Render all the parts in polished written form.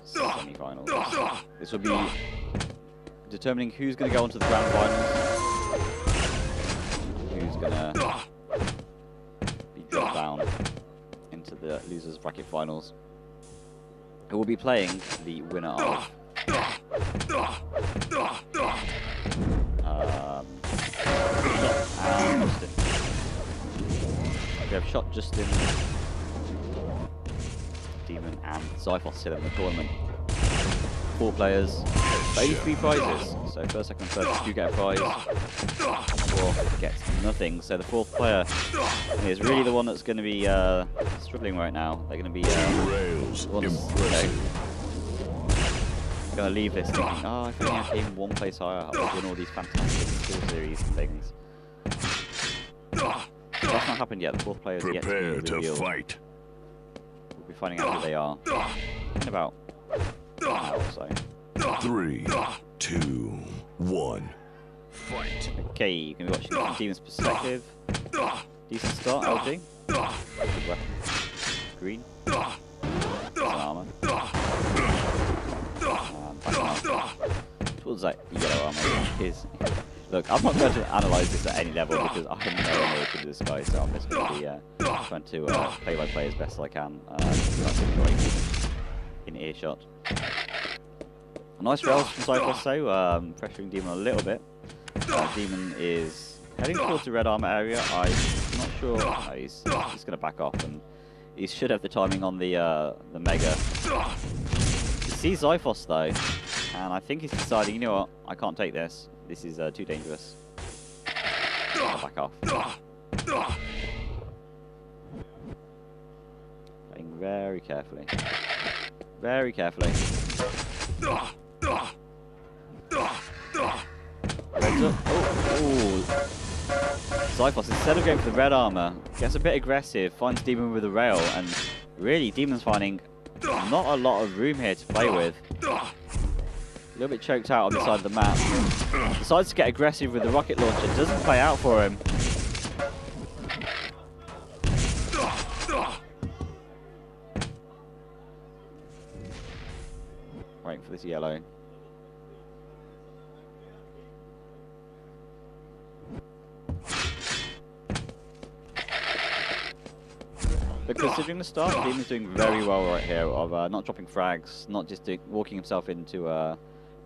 semi-finals. This will be determining who's going to go on to the grand finals, who's going to be dropped down into the losers bracket finals, who will be playing the winner of and Justin. We have Shot, Justin, Dem0n and Xiphos still in the tournament. 4 players, only 3 prizes. So first, second, third do get a prize. 4th gets nothing. So the 4th player is really the one that's going to be struggling right now. They're going to be going to leave this thinking, oh, if only I came 1 place higher, I would win all these fantastic skill series and things. That's not happened yet. The 4th player is yet to be revealed. Fight. We'll be finding out who they are in about an hour or so. 3, 2, 1. Fight. Okay, you can be watching from Dem0n's perspective. Decent start, LG. Good weapon. Green. Some armor. Back armor. Towards that yellow armor is. Look, I'm not going to analyse this at any level because I have no idea to this guy, so I'm just going to be trying to play by play as best as I can. In earshot. Nice rails from Xiphos though, pressuring Dem0n a little bit. Dem0n is heading towards the red armor area. I'm not sure. No, he's just going to back off, and he should have the timing on the mega. He sees Xiphos though, and I think he's deciding, you know what, I can't take this. This is too dangerous. I'll back off. Playing very carefully. Very carefully. Reds up. Oh. Xiphos, instead of going for the red armor, gets a bit aggressive, finds Dem0n with a rail, and really Dem0n's finding not a lot of room here to play with. A little bit choked out on the side of the map. Decides to get aggressive with the rocket launcher. Doesn't play out for him. Waiting for this yellow. But considering the start, Dem0n's doing very well right here of not dropping frags, not just walking himself into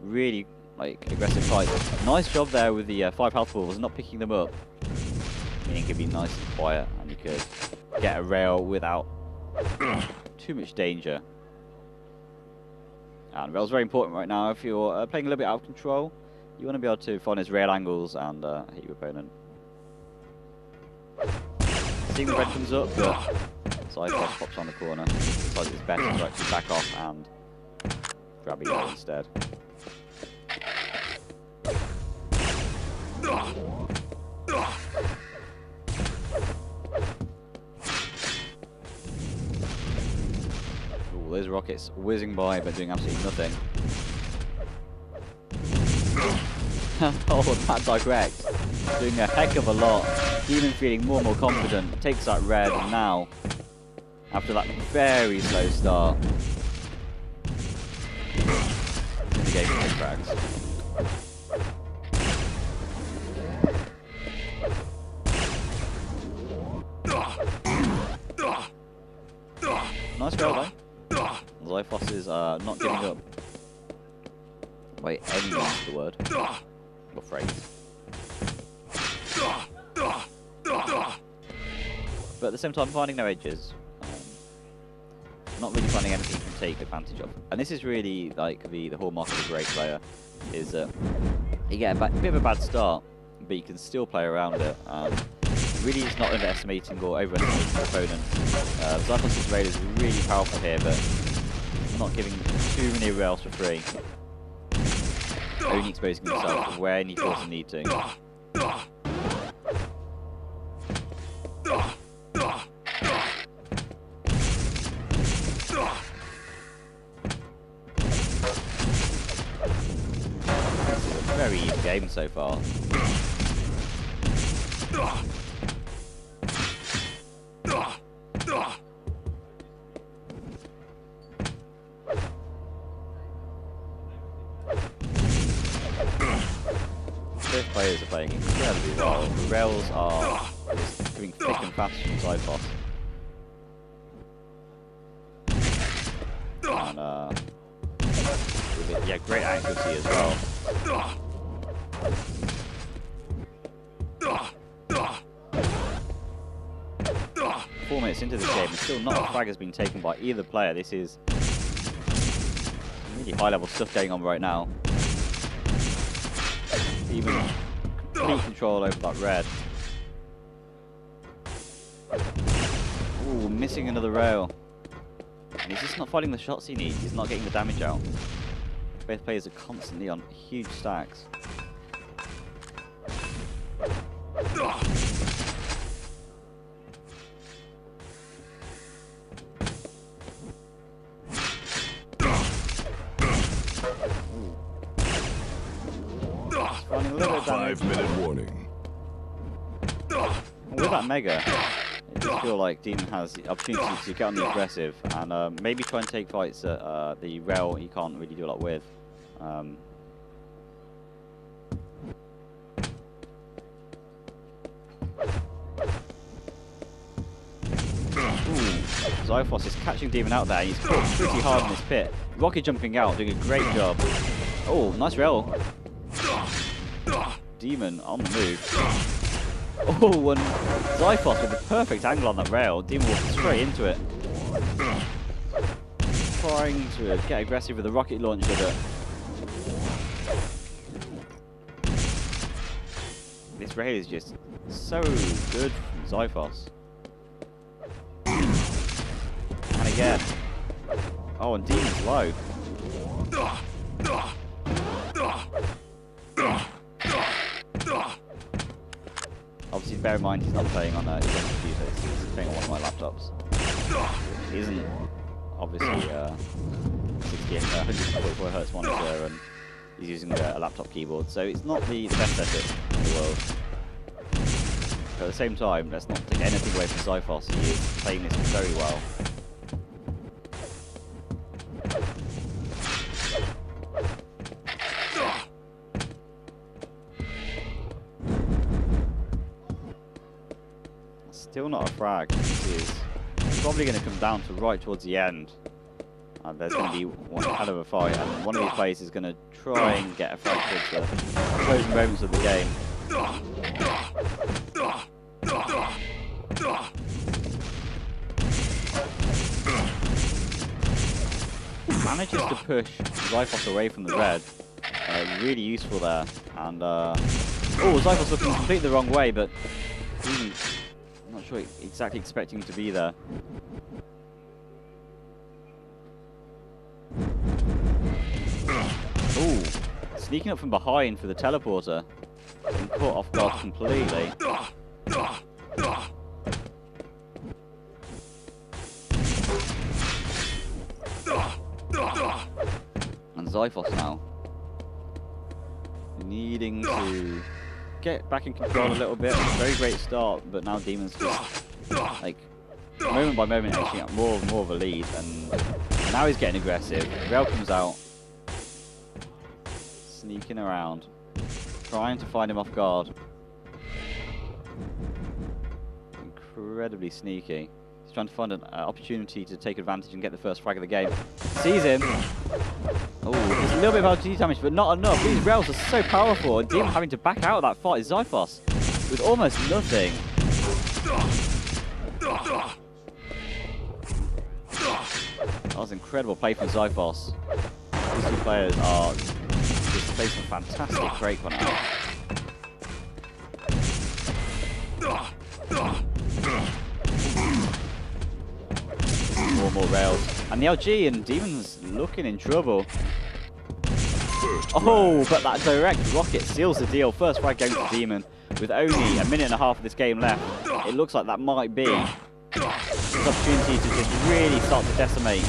really aggressive fights. Nice job there with the 5 health balls, not picking them up. Meaning it could be nice and quiet, and you could get a rail without too much danger. And rail's very important right now. If you're playing a little bit out of control, you want to be able to find his rail angles and hit your opponent. Seeing the red comes up, but Xiphos pops on the corner. Decides it's better to actually back off and grab a yellow instead. Ooh, those rockets whizzing by but doing absolutely nothing. Oh, that direct. Doing a heck of a lot. Dem0n feeling more and more confident. Takes that red, and now, after that very slow start, in the game with frags. Nice roll though. Xiphos is not giving up by any means of the word. Or phrase. But at the same time, finding no edges. Not really finding anything you can take advantage of. And this is really like the hallmark of a great player, is that you get a bit of a bad start, but you can still play around it. Really is not underestimating or overestimating the opponent. Xiphos' raid is really powerful here, but not giving too many rails for free. Only exposing himself when he feels the need to. This is a very even game so far. both players are playing incredibly well. The rails are just doing thick and fast from Xiphos. And yeah, great accuracy as well. 4 minutes into this game, and still not a frag has been taken by either player. This is really high-level stuff going on right now. Even complete control over that red. Ooh, missing another rail. And he's just not finding the shots he needs. He's not getting the damage out. Both players are constantly on huge stacks. Finding a little bit of damage. 5-minute warning. With that mega, I just feel like Dem0n has the opportunity to get on the aggressive and maybe try and take fights at the rail he can't really do a lot with. Xiphos is catching Dem0n out there. He's caught pretty hard in this pit. Rocket jumping out, doing a great job. Oh, nice rail. Dem0n on the move. Oh, and Xiphos with the perfect angle on that rail. Dem0n walks straight into it. Trying to get aggressive with the rocket launcher, but this rail is just so good from Xiphos. And again. Oh, and Dem0n's low. Obviously, bear in mind he's not playing on his own computer, he's playing on one of my laptops. It isn't obviously 144 Hz monitor, and he's using a laptop keyboard, so it's not the best setup in the world. But at the same time, let's not take anything away from Xiphos. He is playing this very well. Still not a frag. This is probably going to come down to right towards the end. There's going to be one hell of a fight, and one of these players is going to try and get a frag towards the closing moments of the game. Manages to push Xiphos away from the red. Really useful there. And oh, Xiphos looking completely the wrong way, but I'm not sure exactly expecting to be there. Ooh, sneaking up from behind for the teleporter. Being caught off guard completely. And Xiphos now needing to get back in control a little bit. Very great start, but now Dem0n's just like moment by moment actually got more and more of a lead, and now he's getting aggressive. Rail comes out, sneaking around, trying to find him off guard. Incredibly sneaky. He's trying to find an opportunity to take advantage and get the first frag of the game. Sees him. Oh, there's a little bit of LG damage, but not enough. These rails are so powerful, and Dem0n having to back out of that fight is Xiphos with almost nothing. That was incredible play from Xiphos. These two players are just playing some fantastic Quake on out. More rails. And the LG, and Dem0n's looking in trouble. Oh, but that direct rocket seals the deal. First frag going to Dem0n with only a minute and a half of this game left. It looks like that might be his opportunity to just really start to decimate.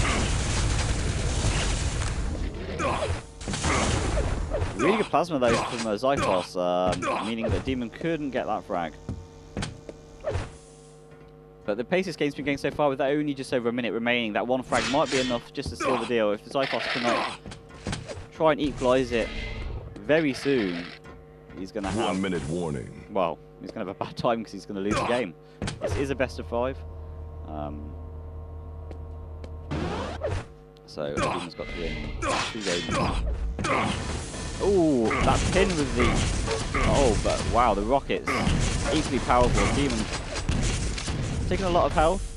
Really good plasma though from Xiphos, meaning that Dem0n couldn't get that frag. But the pace this game's been going so far, with only just over a minute remaining, that one frag might be enough just to seal the deal. If the Xiphos cannot try and equalise it very soon, he's going to have... 1 minute warning. Well, he's going to have a bad time because he's going to lose the game. This is a best of 5. So Dem0n's got to win 2 games. Oh, that pin with the... Oh, but wow, the rockets. Equally powerful. Dem0n taking a lot of health.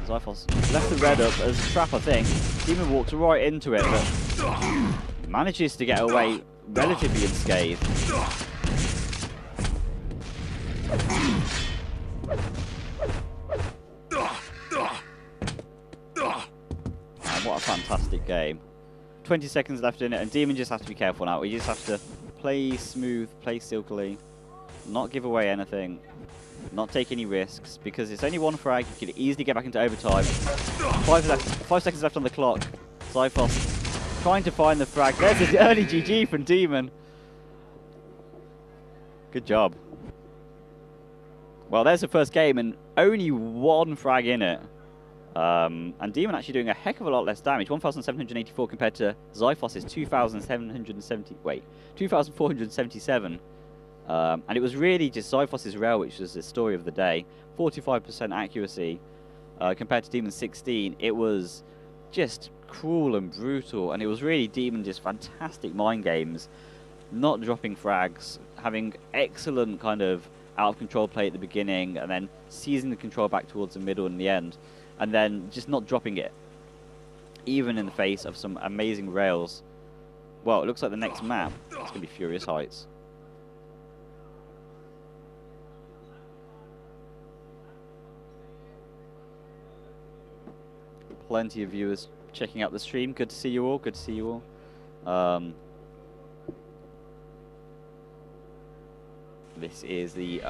Xiphos left the red up as a trap, I think. Dem0n walks right into it, but manages to get away relatively unscathed. And what a fantastic game. 20 seconds left in it, and Dem0n just has to be careful now. He just has to play smooth, play silkily, not give away anything, not take any risks, because it's only 1 frag. You could easily get back into overtime. 5 seconds left on the clock. Xiphos trying to find the frag. There's his early GG from Dem0n. Good job. Well, there's the first game, and only 1 frag in it. And Dem0n actually doing a heck of a lot less damage. 1,784 compared to Xiphos' 2,477. And it was really just Xiphos' rail, which was the story of the day. 45% accuracy compared to Dem0n's 16. It was just cruel and brutal, and it was really Dem0n just fantastic mind games, not dropping frags, having excellent kind of out of control play at the beginning, and then seizing the control back towards the middle in the end, and then just not dropping it, even in the face of some amazing rails. Well, it looks like the next map is going to be Furious Heights. Plenty of viewers checking out the stream. Good to see you all. Good to see you all. This is the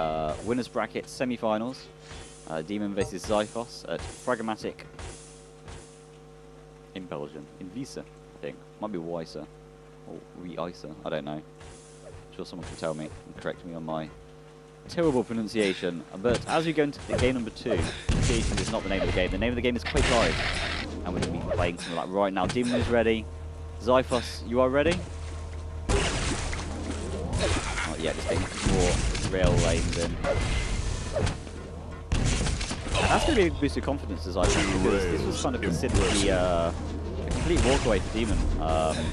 winners bracket semi-finals. Dem0n versus Xiphos at Frag-o-Matic in Belgium, in Visa, I think. Might be Weissa or Weissa. I don't know. I'm sure someone can tell me and correct me on my terrible pronunciation. But as we go into the game number 2, pronunciation is not the name of the game. The name of the game is Quake Live, and we're going to be playing something like right now. Dem0n is ready. Xiphos, you are ready? Not yet. Just getting more rail lanes in. And that's going to be a boost of confidence as I think, because this was kind of considered a complete walkaway for Dem0n.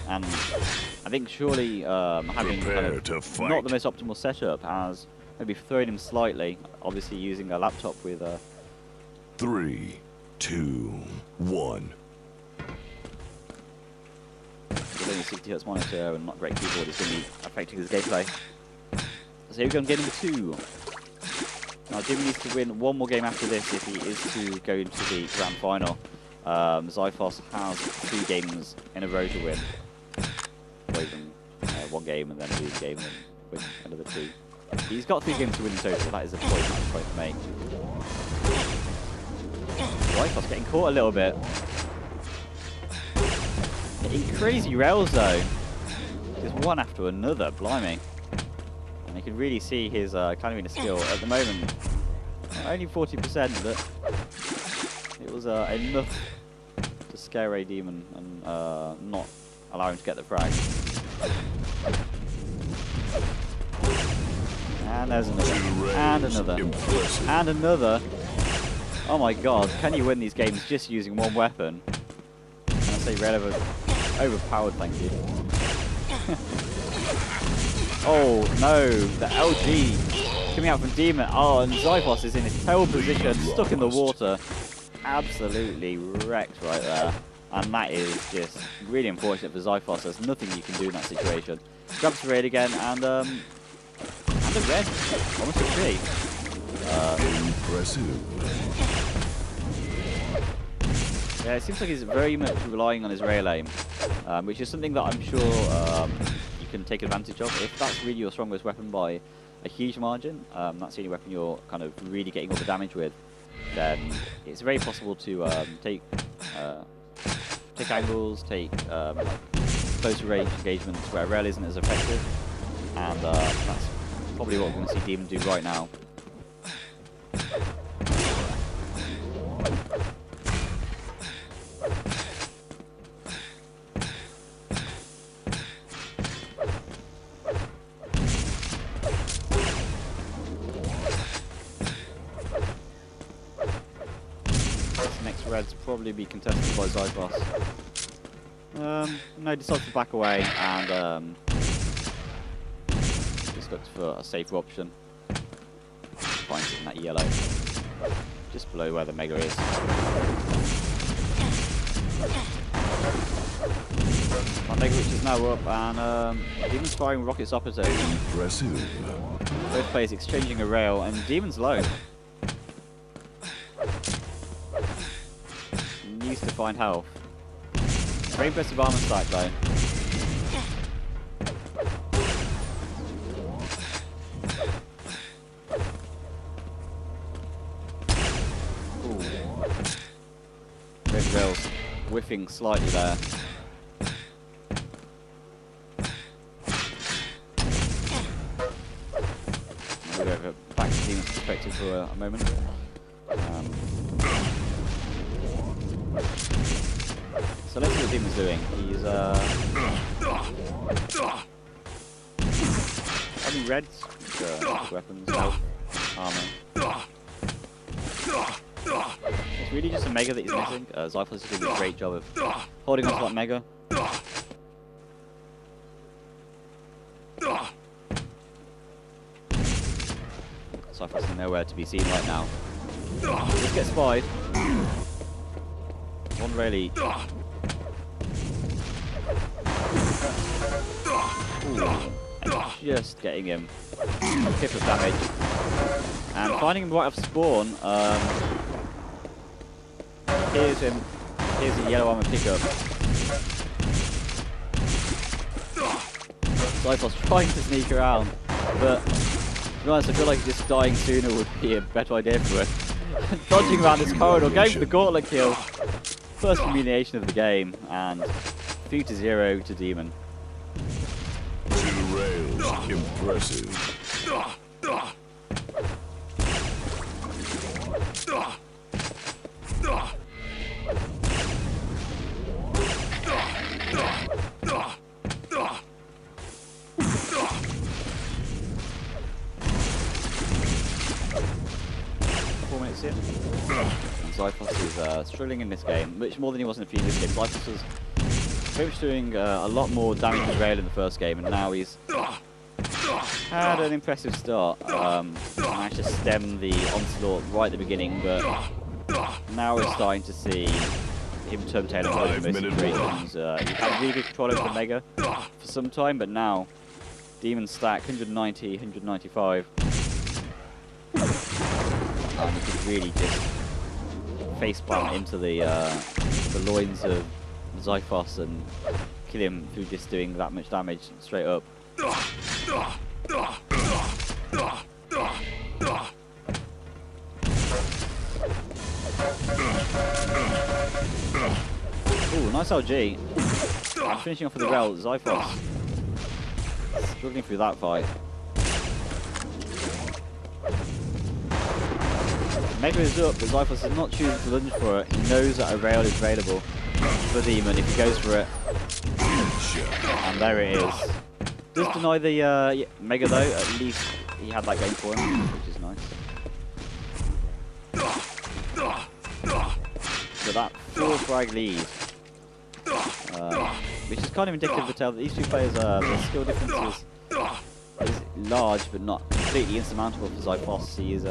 And I think surely having kind of not the most optimal setup has maybe thrown him slightly, obviously using a laptop with 3, 2, 1. With only 60 Hz monitor and not great keyboard is going to be affecting his gameplay. So here we go on game number 2. Now Dem0n needs to win 1 more game after this if he is to go into the grand final. Xiphos has 3 games in a row to win. Or even 1 game and then lose a game and win another 2. He's got 3 games to win in total. That is a point I'm trying to make. Xiphos getting caught a little bit. Getting crazy rails though. Just one after another, blimey. And you can really see his climbing skill at the moment. Only 40%, but it was enough to scare a Dem0n and not allow him to get the frag. And there's another. And another. And another. Oh my god, can you win these games just using 1 weapon? And I say relevant. Overpowered, thank you. Oh no, the LG coming out from Dem0n. Oh, and Xiphos is in his tail position, stuck in the water. Absolutely wrecked right there. And that is just really unfortunate for Xiphos. There's nothing you can do in that situation. Grabs the raid again, and a red. Almost a 3. Impressive. Yeah, it seems like he's very much relying on his rail aim, which is something that I'm sure you can take advantage of. If that's really your strongest weapon by a huge margin, that's the only weapon you're kind of really getting all the damage with, then it's very possible to take angles, take like closer range engagements where rail isn't as effective, and that's probably what we're going to see Dem0n do right now. red's probably be contested by Xiphos. No, he decides to back away and just looks for a safer option. Finds it in that yellow, just below where the Mega is. That Mega Witch is now up, and Demon's firing rockets opposite. Impressive. Both players exchanging a rail, and Demon's low. Needs to find health. Very impressive armor stack though. Ooh. Red rails whiffing slightly there. I'll go over back to Demon's perspective for a moment. So let's see what Dem0n's doing. He's having reds, weapons, health, armor. It's really just a Mega that he's missing. Xiphos is doing a great job of holding on to that Mega. Xiphos is nowhere to be seen right now. Just get spied. One really. Ooh, and just getting him a tip of damage. And finding him right off spawn, here's him. Here's the yellow armor pickup. Xiphos trying to sneak around, but to be honest, I feel like just dying sooner would be a better idea for us. Dodging around this corridor, going for the gauntlet kill. First humiliation of the game, and 3-0 to Dem0n. 2 rails. Impressive. 4 minutes in. Xiphos is struggling in this game, much more than he was in the previous game. Xiphos was very much doing a lot more damage to rail in the first game, and now he's had an impressive start. Managed to stem the onslaught right at the beginning, but now we're starting to see him turn tail on most situations. He had really good control over the Mega for some time, but now Dem0n stack 190, 195. And he could really just faceplant into the loins of Xiphos and kill him through just doing that much damage straight up. Ooh, nice LG. And finishing off with the rail, Xiphos struggling through that fight. Mega is up, but Xiphos is not choosing to lunge for it. He knows that a rail is available for Dem0n if he goes for it. And there it is. Does deny the Mega though, at least he had that game for him, which is nice. But that 4 frag lead, which is kind of indicative to tell that these two players, their skill differences is large but not completely insurmountable for Xiphos. He is,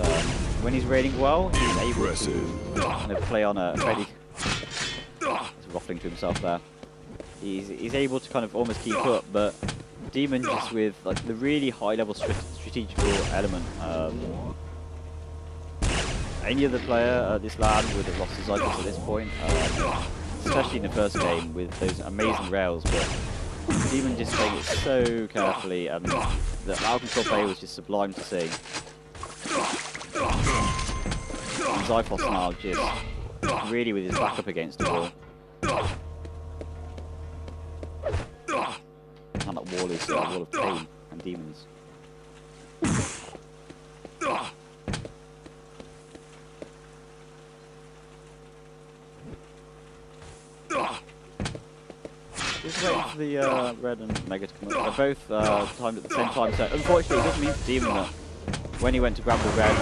when he's raiding well, he's able to kind of play on a fairly... He's ruffling to himself there. He's able to kind of almost keep up, but Dem0n just with like the really high level strategical element. Any other player at this LAN would have lost his Xiphos at this point, especially in the first game with those amazing rails, but Dem0n just playing it so carefully, and the out control play was just sublime to see. And Xiphos now just really with his back up against the wall. And that wall is a wall of pain and demons. Just waiting for the red and Mega to come up. They're both timed at the same time, so unfortunately it doesn't mean for Dem0n that when he went to grab the red,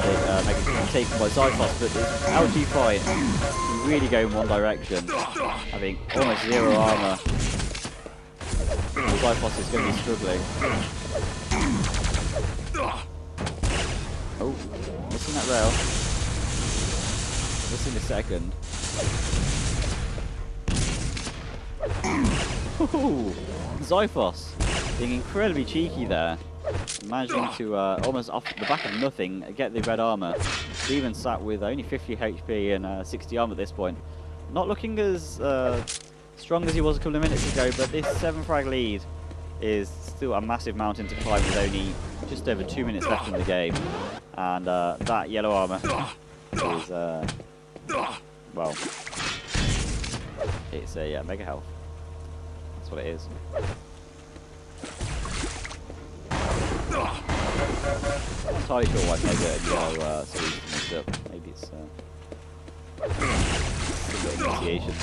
Mega got taken by Xiphos, but this LG fight can really go in one direction. Having almost zero armor. Xiphos is going to be struggling. Oh, missing that rail. Missing a second. Ooh, Xiphos being incredibly cheeky there. Managing to almost off the back of nothing get the red armor. Dem0n sat with only 50 HP and 60 armor at this point. Not looking as strong as he was a couple of minutes ago, but this 7 frag lead is still a massive mountain to climb with only just over 2 minutes left in the game. And that yellow armor is, well, it's a mega health. That's what it is. I'm not entirely sure why Mega and Yellow so easy to mix up. Maybe it's initiation.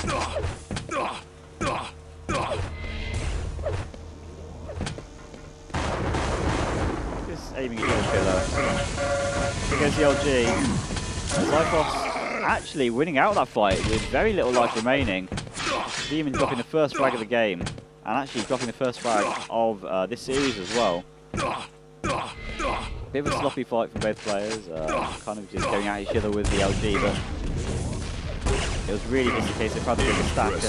Just aiming at your killer. Against the LG. Xiphos actually winning out that fight with very little life remaining. Dem0n dropping the first frag of the game, and actually dropping the first frag of this series as well. Bit of a sloppy fight from both players, kind of just going at each other with the LG, but it was really just a case of trying to get the stack and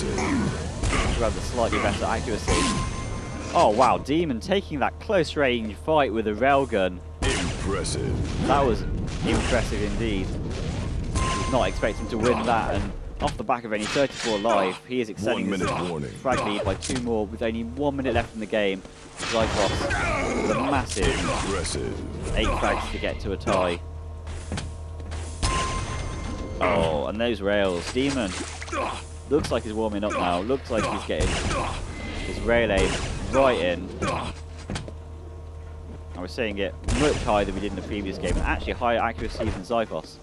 grab the slightly better accuracy. Oh wow, Dem0n taking that close range fight with a railgun. Impressive. That was impressive indeed. Did not expect him to win that, and off the back of only 34 life, he is extending his frag lead by 2 more with only 1 minute left in the game. Xiphos with a massive 8 frags to get to a tie. Oh, and those rails. Dem0n looks like he's warming up now. Looks like he's getting his rail aim right in. I was saying it much higher than we did in the previous game, and actually higher accuracy than Xiphos.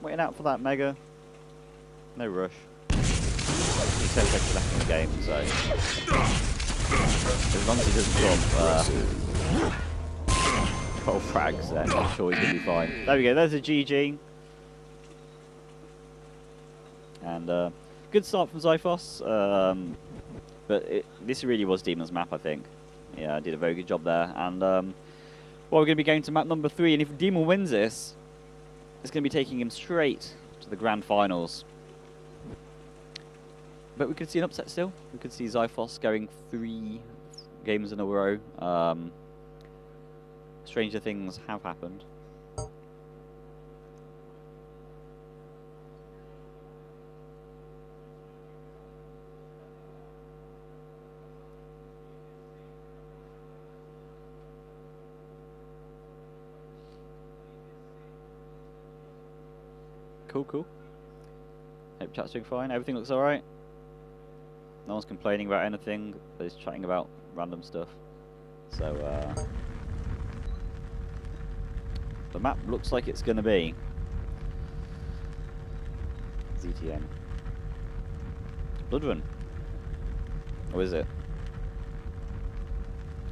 Waiting out for that Mega. No rush. He's 10 seconds left in the game, so as long as he doesn't drop 12 frags, then I'm sure he's going to be fine. There we go, there's a GG. And good start from Xiphos, but this really was Dem0n's map, I think. Yeah, I did a very good job there. And well, we're going to be going to map number 3, and if Dem0n wins this, it's going to be taking him straight to the grand finals. But we could see an upset still. We could see Xiphos going 3 games in a row. Stranger things have happened. Cool, cool. Hope chat's doing fine. Everything looks alright. No one's complaining about anything. They're just chatting about random stuff. So, the map looks like it's going to be ZTN. Blood Run. Or is it?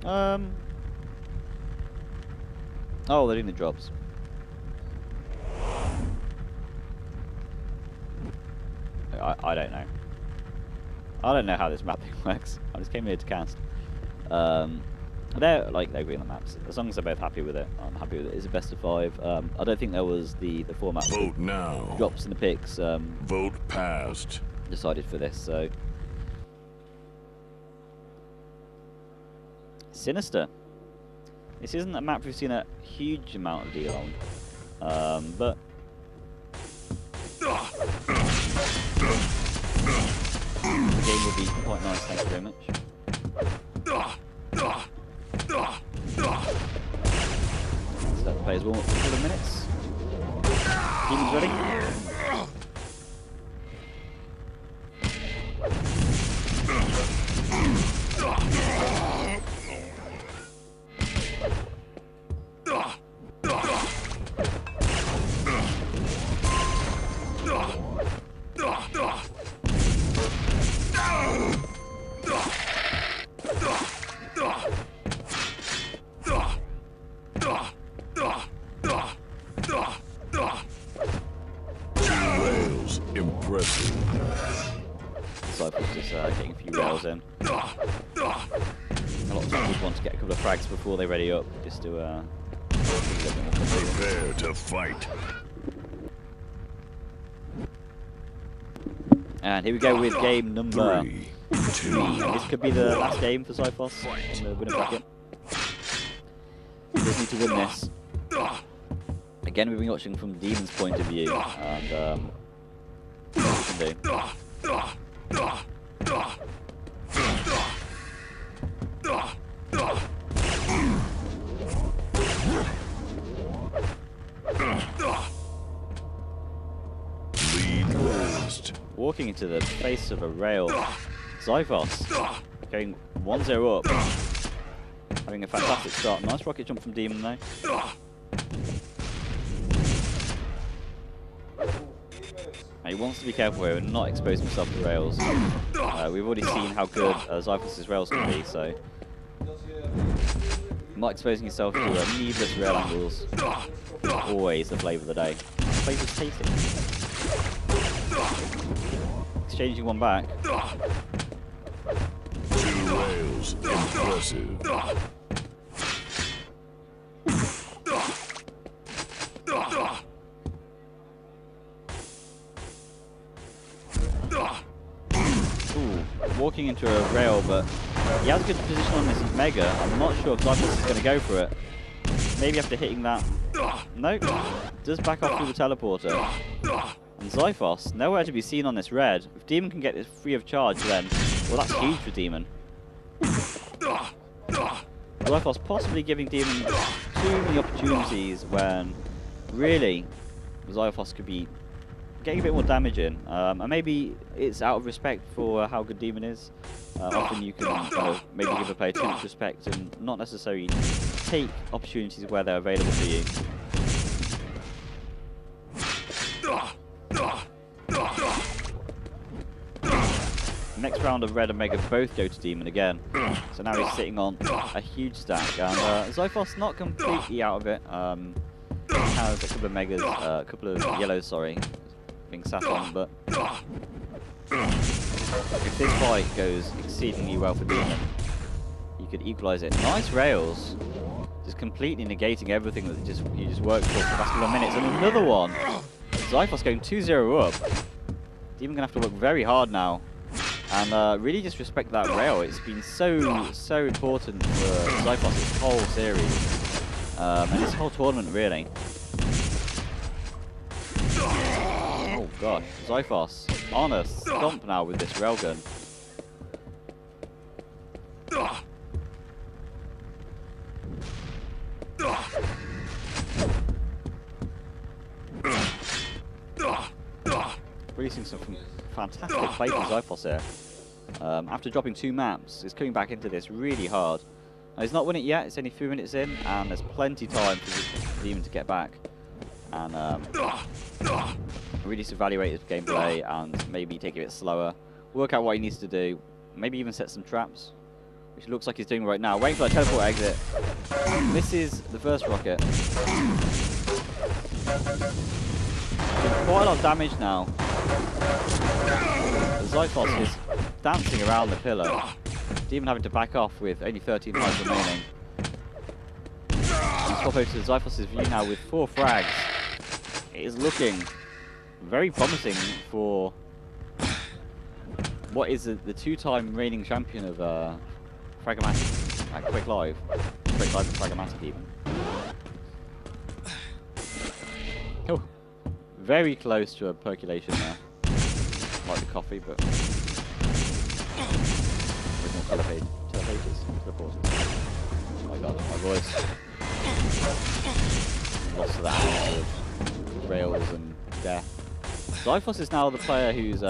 Oh, they're doing the drops. I don't know. I don't know how this map thing works. I just came here to cast. They're agreeing on the maps. As long as they're both happy with it, I'm happy with it. It's a best of 5. I don't think there was the format. Vote now. Drops in the picks. Vote passed. Decided for this, so. Sinister. This isn't a map we've seen a huge amount of deal on, but. The game will be quite nice, thank you very much. Let's let the players warm up for a couple of minutes. Dem0n's ready. few rails in. A lot of times want to get a couple of frags before they ready up, just to Prepare to fight. And here we go with game number 3, 2. And this could be the last game for Xiphos in the winner bracket. He does need to win this. Again, we've been watching from Dem0n's point of view, and what we can do. Lead last. Walking into the face of a rail, Xiphos going 1-0 up, having a fantastic start. Nice rocket jump from Dem0n though. He wants to be careful here and not expose himself to rails. We've already seen how good Xiphos' rails can be, so not exposing yourself to needless rail angles always the flavour of the day. Flavour's tasty. Exchanging one back. 2 rails. Impressive. Ooh, walking into a rail, but he has a good position on this Mega. I'm not sure if Xiphos is going to go for it. Maybe after hitting that. Nope. Does back off through the teleporter. And Xiphos, nowhere to be seen on this red. If Dem0n can get this free of charge, then, well, that's huge for Dem0n. Xiphos possibly giving Dem0n too many opportunities when, really, Xiphos could be getting a bit more damage in. And maybe it's out of respect for how good Dem0n is. Often you can kind of maybe give a player too much respect and not necessarily take opportunities where they're available to you. Next round of Red and Mega both go to Dem0n again. So now he's sitting on a huge stack. And Xiphos not completely out of it. Has a couple of Megas, a couple of yellows, sorry, being sat on. But if this fight goes exceedingly well for Dem0n, you could equalise it. Nice rails. Just completely negating everything that you just worked for the last couple of minutes. And another one. Xiphos going 2-0 up. Dem0n going to have to work very hard now. And really just respect that rail. It's been so important for Xiphos this whole series. And this whole tournament, really. Oh gosh, Xiphos on a stomp now with this railgun. Really seeing some fantastic play from Xiphos here. After dropping 2 maps, he's coming back into this really hard. Now, he's not won it yet, it's only 3 minutes in, and there's plenty time for Dem0n to get back. And really just evaluate his gameplay and maybe take it a bit slower. Work out what he needs to do. Maybe even set some traps, which looks like he's doing right now. Waiting for that teleport exit. Misses the first rocket. Quite a lot of damage now. Xiphos is dancing around the pillar. Dem0n having to back off with only 13 lives remaining. And swap over to Xiphos' view now with 4 frags. It is looking very promising for what is the 2-time reigning champion of Frag-o-Matic at Quake Live. Quake Live and Frag-o-Matic even. Oh, very close to a percolation there. Like the coffee, but with more teleporters. Oh my god, my voice. Lost to that of rails and death. Xiphos is now the player who's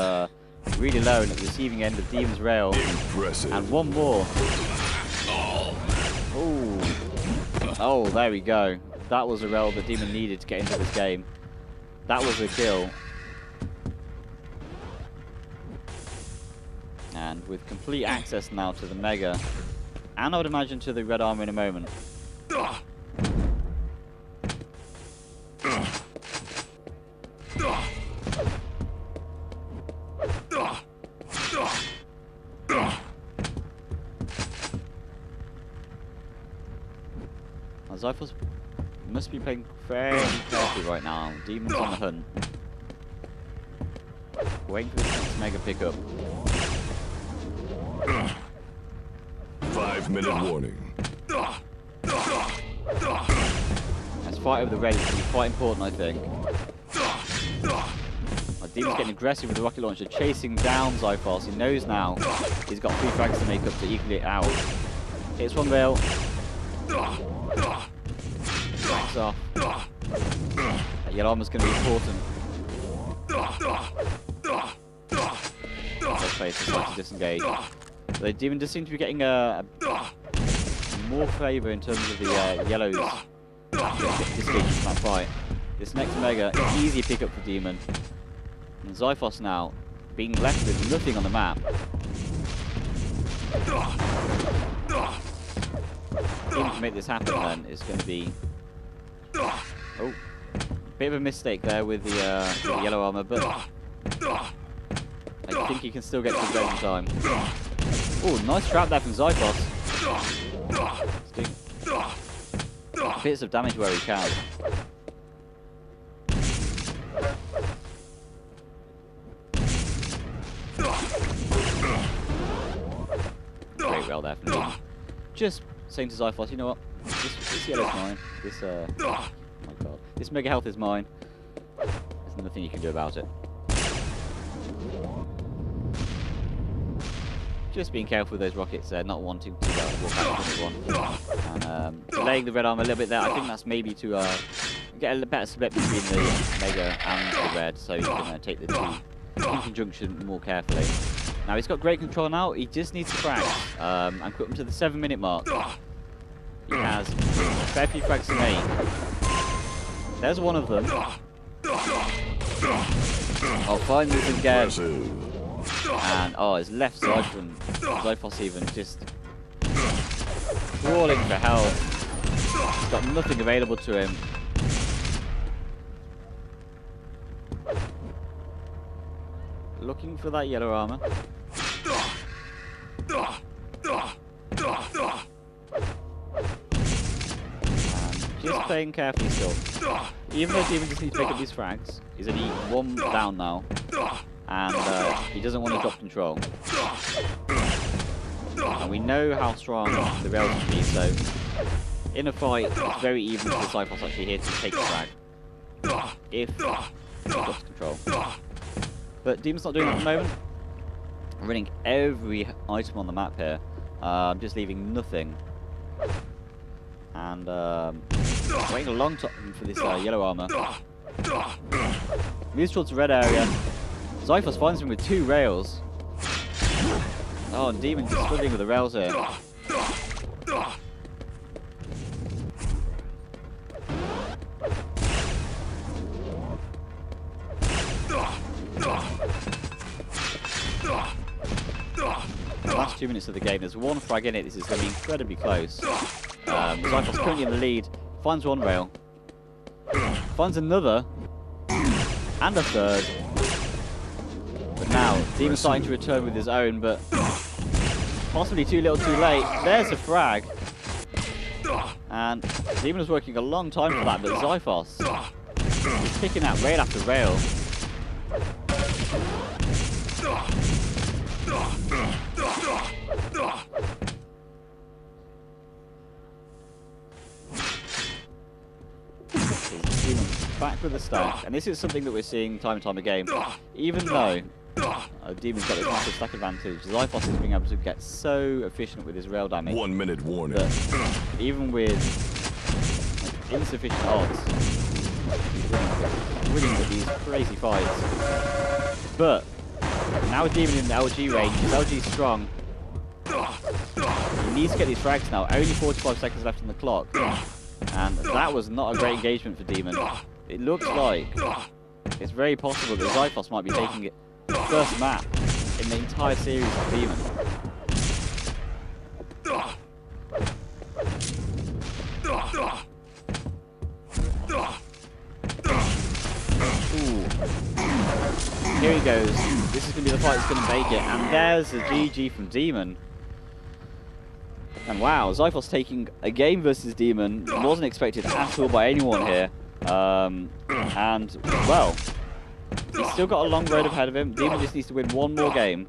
really low and at the receiving end of Dem0n's rail. Impressive. And one more. Ooh. Oh, there we go. That was a rail that Dem0n needed to get into this game. That was a kill. And with complete access now to the Mega, and I would imagine to the red armor in a moment. Xiphos must be playing very carefully right now. Dem0n's on the hunt. Waiting for this next mega pickup. 5-minute warning. Let's fight over the red. It's going to be quite important, I think. Dem0n's getting aggressive with the rocket launcher, chasing down Xiphos. He knows now he's got 3 frags to make up to equal it out. Hits one rail. Backs off. That yellow armor's going to be important. Let's play to disengage. The Dem0n does seem to be getting more favour in terms of the yellows disengaging from that fight. This next mega, easy pickup for Dem0n. And Xiphos now being left with nothing on the map. Dem0n to make this happen then is going to be... Oh, bit of a mistake there with the yellow armor, but I think he can still get to the red in time. Oh, nice trap there from Xiphos. Bits of damage where he can. Great rail there from him. Just saying to Xiphos, you know what? This yellow's mine. This oh my god. This mega health is mine. There's nothing you can do about it. Just being careful with those rockets there, not wanting to walk out of one. And delaying the red arm a little bit there. I think that's maybe to get a better split between the mega and the red, so you can take the two in conjunction more carefully. Now he's got great control now. He just needs to frags and put him to the 7-minute mark. He has a fair few frags to make. There's one of them. I'll find this again. And oh, his left side from Xiphos even just crawling for help. He's got nothing available to him. Looking for that yellow armor. Just playing carefully still. Even though Dem0n just needs to pick up these frags, he's only 1 down now. And he doesn't want to drop control. And we know how strong the rails can be, so in a fight, it's very even for the Xiphos actually here to take the frag. If he drops control. But Dem0n's not doing it at the moment. I'm running every item on the map here. Just leaving nothing. And waiting a long time for this yellow armor. Moves towards the red area. Xiphos finds him with 2 rails. Oh, and Dem0n just struggling with the rails here. The last 2 minutes of the game, there's 1 frag in it. This is going to be incredibly close. Xiphos currently in the lead. Finds 1 rail. Finds another. And a 3rd. But now, Dem0n's starting to return with his own, but possibly too little too late. There's a frag. And Dem0n was working a long time for that, but Xiphos is picking out rail after rail. Back with the stack, and this is something that we're seeing time and time again. Even though Dem0n's got this massive stack advantage, Xiphos is being able to get so efficient with his rail damage. 1-minute warning. Even with insufficient odds, he's winning with these crazy fights. But now with Dem0n in the LG range, his LG is strong. He needs to get these frags now. Only 45 seconds left on the clock. And that was not a great engagement for Dem0n. It looks like it's very possible that Xiphos might be taking it the first map in the entire series of Dem0n. Ooh. Here he goes. This is going to be the fight that's going to make it. And there's the GG from Dem0n. And wow, Xiphos taking a game versus Dem0n wasn't expected at all by anyone here. And, well, he's still got a long road ahead of him. Dem0n just needs to win one more game.